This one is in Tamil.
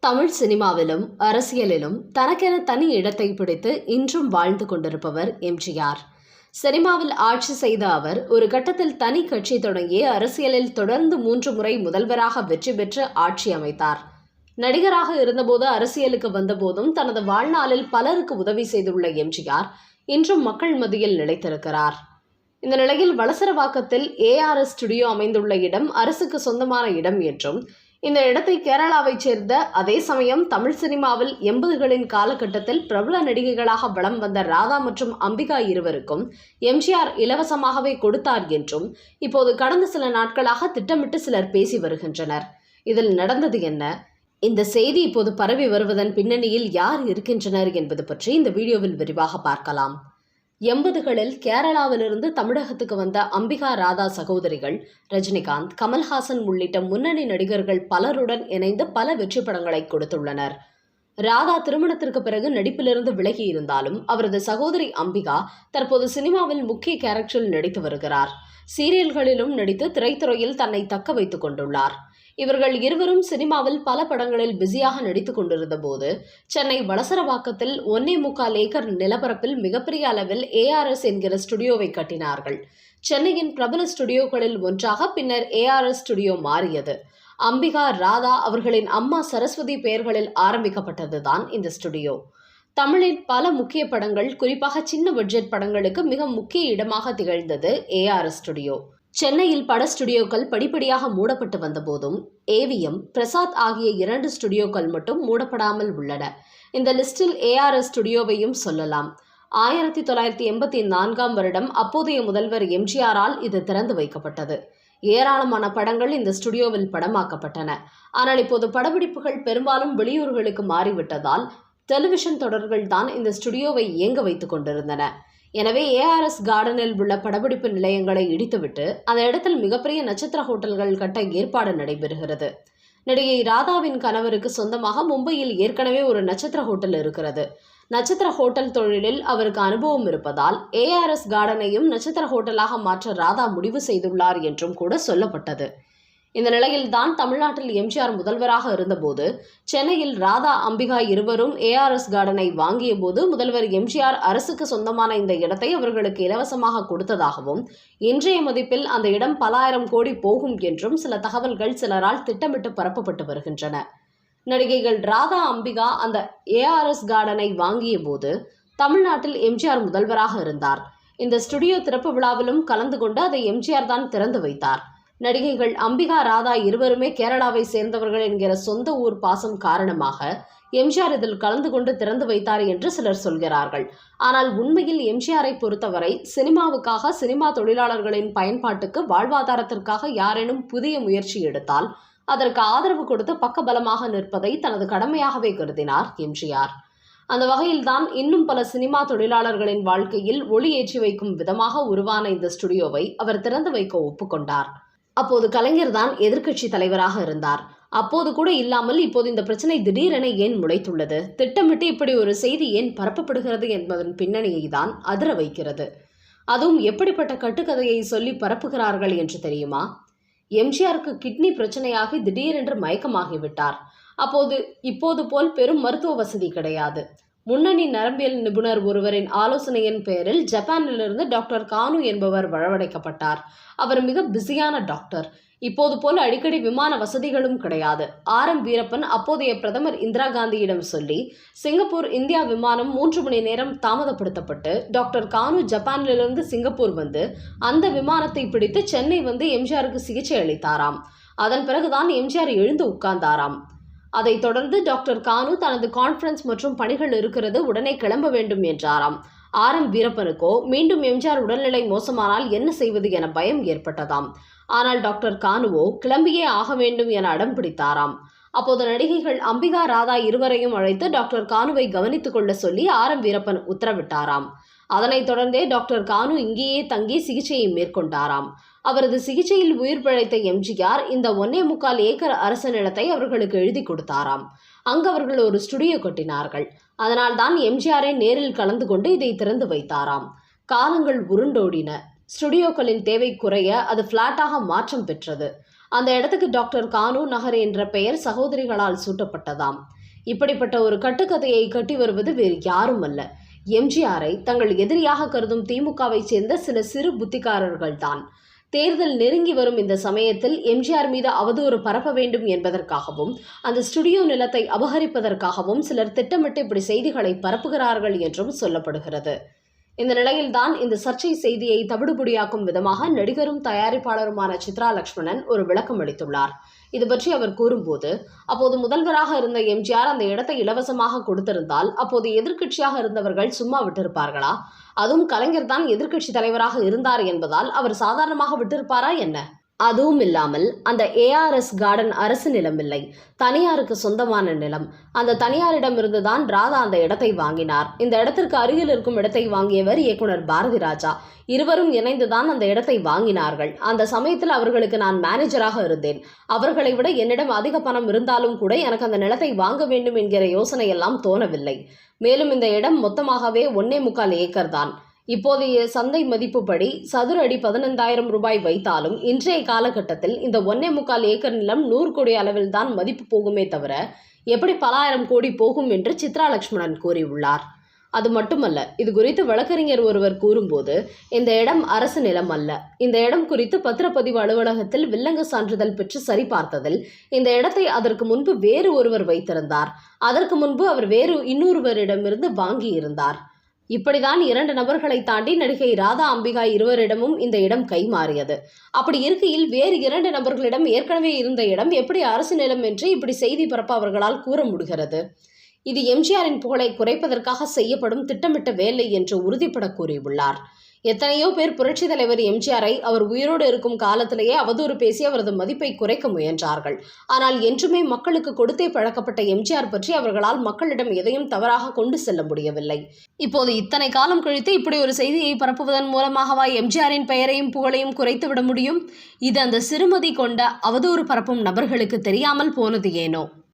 தமிழ் சினிமாவிலும் அரசியலிலும் தனக்கென தனி இடத்தை பிடித்து இன்றும் வாழ்ந்து கொண்டிருப்பவர் எம்ஜிஆர். சினிமாவில் ஆட்சி செய்த அவர் ஒரு கட்டத்தில் தனி கட்சி தொடங்கி அரசியலில் தொடர்ந்து 3 முறை முதல்வராக வெற்றி பெற்று ஆட்சி அமைத்தார். நடிகராக இருந்தபோது அரசியலுக்கு வந்தபோதும் தனது வாழ்நாளில் பலருக்கு உதவி செய்துள்ள எம்ஜிஆர் இன்றும் மக்கள் மத்தியில் நிலைத்திருக்கிறார். இந்த நிலையில் வளசரவாக்கத்தில் ARS ஸ்டுடியோ அமைந்துள்ள இடம் அரசுக்கு சொந்தமான இடம் என்றும், இந்த இடத்தை கேரளாவைச் சேர்ந்த, அதே சமயம் தமிழ் சினிமாவில் 80களின் காலகட்டத்தில் பிரபல நடிகைகளாக வலம் வந்த ராதா மற்றும் அம்பிகா இருவருக்கும் எம்ஜிஆர் இலவசமாகவே கொடுத்தார் என்றும் இப்போது கடந்த சில நாட்களாக திட்டமிட்டு சிலர் பேசி வருகின்றனர். இதில் நடந்தது என்ன? இந்த செய்தி இப்போது பரவி வருவதன் பின்னணியில் யார் இருக்கின்றனர் என்பது பற்றி இந்த வீடியோவில் விரிவாக பார்க்கலாம். 80களில் கேரளாவிலிருந்து தமிழகத்துக்கு வந்த அம்பிகா ராதா சகோதரிகள் ரஜினிகாந்த், கமல்ஹாசன் உள்ளிட்ட முன்னணி நடிகர்கள் பலருடன் இணைந்து பல வெற்றி படங்களை கொடுத்துள்ளனர். ராதா திருமணத்திற்கு பிறகு நடிப்பிலிருந்து விலகி இருந்தாலும் அவரது சகோதரி அம்பிகா தற்போது சினிமாவில் முக்கிய கேரக்டரில் நடித்து வருகிறார். சீரியல்களிலும் நடித்து திரைத்துறையில் தன்னை தக்க வைத்துக் கொண்டுள்ளார். இவர்கள் இருவரும் சினிமாவில் பல படங்களில் பிஸியாக நடித்துக் கொண்டிருந்த போது சென்னை வளசரவாக்கத்தில் 1.25 ஏக்கர் நிலப்பரப்பில் மிகப்பெரிய அளவில் ARS என்கிற ஸ்டுடியோவை கட்டினார்கள். சென்னையின் பிரபல ஸ்டுடியோக்களில் ஒன்றாக பின்னர் ARS ஸ்டுடியோ மாறியது. அம்பிகா, ராதா அவர்களின் அம்மா சரஸ்வதி பெயர்களில் ஆரம்பிக்கப்பட்டதுதான் இந்த ஸ்டுடியோ. தமிழின் பல முக்கிய படங்கள், குறிப்பாக சின்ன பட்ஜெட் படங்களுக்கு மிக முக்கிய இடமாக திகழ்ந்தது ARS ஸ்டுடியோ. சென்னையில் பட ஸ்டுடியோக்கள் படிப்படியாக மூடப்பட்டு வந்த போதும் AVM, பிரசாத் ஆகிய 2 ஸ்டுடியோக்கள் மட்டும் மூடப்படாமல் உள்ளன. இந்த லிஸ்டில் ARS ஸ்டுடியோவையும் சொல்லலாம். 1984ஆம் வருடம் அப்போதைய முதல்வர் எம்ஜிஆரால் இது திறந்து வைக்கப்பட்டது. ஏராளமான படங்கள் இந்த ஸ்டுடியோவில் படமாக்கப்பட்டன. ஆனால் இப்போது படப்பிடிப்புகள் பெரும்பாலும் வெளியூர்களுக்கு மாறிவிட்டதால் டெலிவிஷன் தொடர்கள் தான் இந்த ஸ்டுடியோவை இயங்க வைத்துக் கொண்டிருந்தன. எனவே ARS கார்டனில் உள்ள படப்பிடிப்பு நிலையங்களை இடித்துவிட்டு அந்த இடத்தில் மிகப்பெரிய நட்சத்திர ஹோட்டல்கள் கட்ட ஏற்பாடு நடைபெறுகிறது. நடிகை ராதாவின் கணவருக்கு சொந்தமாக மும்பையில் ஏற்கனவே ஒரு நட்சத்திர ஹோட்டல் இருக்கிறது. நட்சத்திர ஹோட்டல் தொழிலில் அவருக்கு அனுபவம் இருப்பதால் ARS கார்டனையும் நட்சத்திர ஹோட்டலாக மாற்ற ராதா முடிவு செய்துள்ளார் என்றும் கூட சொல்லப்பட்டது. இந்த நிலையில்தான் தமிழ்நாட்டில் எம்ஜிஆர் முதல்வராக இருந்தபோது சென்னையில் ராதா, அம்பிகா இருவரும் ARS கார்டனை வாங்கிய போது முதல்வர் எம்ஜிஆர் அரசுக்கு சொந்தமான இந்த இடத்தை அவர்களுக்கு இலவசமாக கொடுத்ததாகவும், இன்றைய மதிப்பில் அந்த இடம் பல ஆயிரம் கோடி போகும் என்றும் சில தகவல்கள் சிலரால் திட்டமிட்டு பரப்பப்பட்டு வருகின்றன. நடிகைகள் ராதா, அம்பிகா அந்த ARS கார்டனை வாங்கிய போது தமிழ்நாட்டில் எம்ஜிஆர் முதல்வராக இருந்தார். இந்த ஸ்டுடியோ திறப்பு விழாவிலும் கலந்து கொண்டு அதை எம்ஜிஆர் தான் திறந்து வைத்தார். நடிகைகள் அம்பிகா, ராதா இருவருமே கேரளாவை சேர்ந்தவர்கள் என்கிற சொந்த ஊர் பாசம் காரணமாக எம்ஜிஆர் இதில் கலந்து கொண்டு திறந்து வைத்தார் என்று சிலர் சொல்கிறார்கள். ஆனால் உண்மையில் எம்ஜிஆரை பொறுத்தவரை சினிமாவுக்காக, சினிமா தொழிலாளர்களின் பயன்பாட்டுக்கு, வாழ்வாதாரத்திற்காக யாரேனும் புதிய முயற்சி எடுத்தால் அதற்கு ஆதரவு கொடுத்து பக்கபலமாக நிற்பதை தனது கடமையாகவே கருதினார் எம்ஜிஆர். அந்த வகையில்தான் இன்னும் பல சினிமா தொழிலாளர்களின் வாழ்க்கையில் ஒளி ஏற்றி வைக்கும் விதமாக உருவான இந்த ஸ்டுடியோவை அவர் திறந்து வைக்க ஒப்புக்கொண்டார். அப்போது கலைஞர் தான் எதிர்க்கட்சி தலைவராக இருந்தார். அப்போது கூட இல்லாமல் இப்போது இந்த பிரச்சனை திடீரென ஏன் முளைத்துள்ளது? திட்டமிட்டு இப்படி ஒரு செய்தி ஏன் பரப்பப்படுகிறது என்பதன் பின்னணியை தான் அதிர வைக்கிறது. அதுவும் எப்படிப்பட்ட கட்டுக்கதையை சொல்லி பரப்புகிறார்கள் என்று தெரியுமா? எம்ஜிஆருக்கு கிட்னி பிரச்சனையாகி திடீரென்று மயக்கமாகிவிட்டார். இப்போது போல் பெரும் மருத்துவ வசதி கிடையாது. முன்னணி நரம்பியல் நிபுணர் ஒருவரின் ஆலோசனையின் பேரில் ஜப்பானிலிருந்து டாக்டர் கானு என்பவர் வரவழைக்கப்பட்டார். அவர் மிக பிஸியான டாக்டர். இப்போது போல அடிக்கடி விமான வசதிகளும் கிடையாது. வீரப்பன் அப்போதைய பிரதமர் இந்திரா காந்தியிடம் சொல்லி சிங்கப்பூர் இந்தியா விமானம் 3 மணி நேரம் தாமதப்படுத்தப்பட்டு டாக்டர் கானு ஜப்பானிலிருந்து சிங்கப்பூர் வந்து அந்த விமானத்தை பிடித்து சென்னை வந்து எம்ஜிஆருக்கு சிகிச்சை அளித்தாராம். அதன் பிறகுதான் எம்ஜிஆர் எழுந்து உட்கார்ந்தாராம். அதைத் தொடர்ந்து டாக்டர் கானு தனது கான்ஃபரன்ஸ் மற்றும் பணிகள் இருக்கிறது, உடனே கிளம்ப வேண்டும் என்றாராம். வீரப்பனுக்கோ மீண்டும் எம்ஜிஆர் உடல்நிலை மோசமானால் என்ன செய்வது என பயம் ஏற்பட்டதாம். ஆனால் டாக்டர் கானுவோ கிளம்பியே ஆக வேண்டும் என அடம் பிடித்தாராம். அப்போது நடிகைகள் அம்பிகா, ராதா இருவரையும் அழைத்து டாக்டர் கானுவை கவனித்துக் கொள்ள சொல்லி வீரப்பன் உத்தரவிட்டாராம். அதனைத் தொடர்ந்தே டாக்டர் கானு இங்கேயே தங்கி சிகிச்சையை மேற்கொண்டாராம். அவரது சிகிச்சையில் உயிர் பிழைத்த எம்ஜிஆர் இந்த 1.25 ஏக்கர் அரசு நிலத்தை அவர்களுக்கு எழுதி கொடுத்தாராம். அங்கு அவர்கள் ஒரு ஸ்டுடியோ கட்டினார்கள். அதனால் தான் எம்ஜிஆரை நேரில் கலந்து கொண்டு இதை திறந்து வைத்தாராம். காலங்கள் உருண்டோடின. ஸ்டுடியோக்களின் தேவை குறைய அது பிளாட்டாக மாற்றம் பெற்றது. அந்த இடத்துக்கு டாக்டர் கானு நகர் என்ற பெயர் சகோதரிகளால் சூட்டப்பட்டதாம். இப்படிப்பட்ட ஒரு கட்டுக்கதையை கட்டி வருவது வேறு யாரும் அல்ல, எம்ஜிஆரை தங்கள் எதிரியாக கருதும் திமுகவை சேர்ந்த சில சிறு புத்திக்காரர்கள்தான். தேர்தல் நெருங்கி வரும் இந்த சமயத்தில் எம்ஜிஆர் மீது அவதூறு பரப்ப வேண்டும் என்பதற்காகவும் அந்த ஸ்டுடியோ நிலத்தை அபகரிப்பதற்காகவும் சிலர் திட்டமிட்டு இப்படி செய்திகளை பரப்புகிறார்கள் என்றும் சொல்லப்படுகிறது. இந்த நிலையில்தான் இந்த சர்ச்சை செய்தியை தவிடுபொடியாக்கும் விதமாக நடிகரும் தயாரிப்பாளருமான சித்ரா லட்சுமணன் ஒரு விளக்கம் அளித்துள்ளார். இது பற்றி அவர் கூறும்போது, அப்போது முதல்வராக இருந்த எம்ஜிஆர் அந்த இடத்தை இலவசமாக கொடுத்திருந்தால் அப்போது எதிர்க்கட்சியாக இருந்தவர்கள் சும்மா விட்டிருப்பார்களா? அதுவும் கலைஞர் தான் எதிர்க்கட்சி தலைவராக இருந்தார் என்பதால் அவர் சாதாரணமாக விட்டிருப்பாரா என்ன? அதுவும் இல்லாமல் அந்த ஏஆர்எஸ் கார்டன் அரசு நிலம் இல்லை, தனியாருக்கு சொந்தமான நிலம். அந்த தனியாரிடமிருந்து தான் ராதா அந்த இடத்தை வாங்கினார். இந்த இடத்திற்கு அருகில் இருக்கும் இடத்தை வாங்கியவர் இயக்குனர் பாரதி ராஜா. இருவரும் இணைந்துதான் அந்த இடத்தை வாங்கினார்கள். அந்த சமயத்தில் அவர்களுக்கு நான் மேனேஜராக இருந்தேன். அவர்களை விட என்னிடம் அதிக பணம் இருந்தாலும் கூட எனக்கு அந்த நிலத்தை வாங்க வேண்டும் என்கிற யோசனை எல்லாம் தோணவில்லை. மேலும் இந்த இடம் மொத்தமாகவே 1.25 ஏக்கர் தான். இப்போதைய சந்தை மதிப்புப்படி சதுர அடி 15,000 ரூபாய் வைத்தாலும் இன்றைய காலகட்டத்தில் இந்த 1.25 ஏக்கர் நிலம் 100 கோடி அளவில் தான் மதிப்பு போகுமே தவிர எப்படி பல ஆயிரம் கோடி போகும் என்று சித்ரா லட்சுமணன் கூறியுள்ளார். அது மட்டுமல்ல, இது குறித்து வழக்கறிஞர் ஒருவர் கூறும்போது, இந்த இடம் அரசு நிலம் அல்ல. இந்த இடம் குறித்து பத்திரப்பதிவு அலுவலகத்தில் வில்லங்க சான்றிதழ் பெற்று சரிபார்த்ததில் இந்த இடத்தை அதற்கு முன்பு வேறு ஒருவர் வைத்திருந்தார். அதற்கு முன்பு அவர் வேறு இன்னொருவரிடமிருந்து வாங்கியிருந்தார். இப்படிதான் 2 நபர்களை தாண்டி நடிகை ராதா அம்பிகா இருவரிடமும் இந்த இடம் கைமாறியது. அப்படி இருக்கையில் வேறு 2 நபர்களிடம் ஏற்கனவே இருந்த இடம் எப்படி அரசு நிலம் என்று இப்படி செய்தி பரப்ப அவர்களால் கூற முடிகிறது? இது எம்ஜிஆரின் புகழை குறைப்பதற்காக செய்யப்படும் திட்டமிட்ட வேலை என்று உறுதிபட கூறியுள்ளார். எத்தனையோ பேர் புரட்சி தலைவர் எம்ஜிஆரை அவர் உயிரோடு இருக்கும் காலத்திலேயே அவதூறு பேசி அவரது மதிப்பை குறைக்க முயன்றார்கள். ஆனால் என்றுமே மக்களுக்கு கொடுத்தே பழக்கப்பட்ட எம்ஜிஆர் பற்றி அவர்களால் மக்களிடம் எதையும் தவறாக கொண்டு செல்ல முடியவில்லை. இப்போது இத்தனை காலம் கழித்து இப்படி ஒரு செய்தியை பரப்புவதன் மூலமாகவா எம்ஜிஆரின் பெயரையும் புகழையும் குறைத்துவிட முடியும்? இது அந்த சிறுமதி கொண்ட அவதூறு பரப்பும் நபர்களுக்கு தெரியாமல் போனது ஏனோ?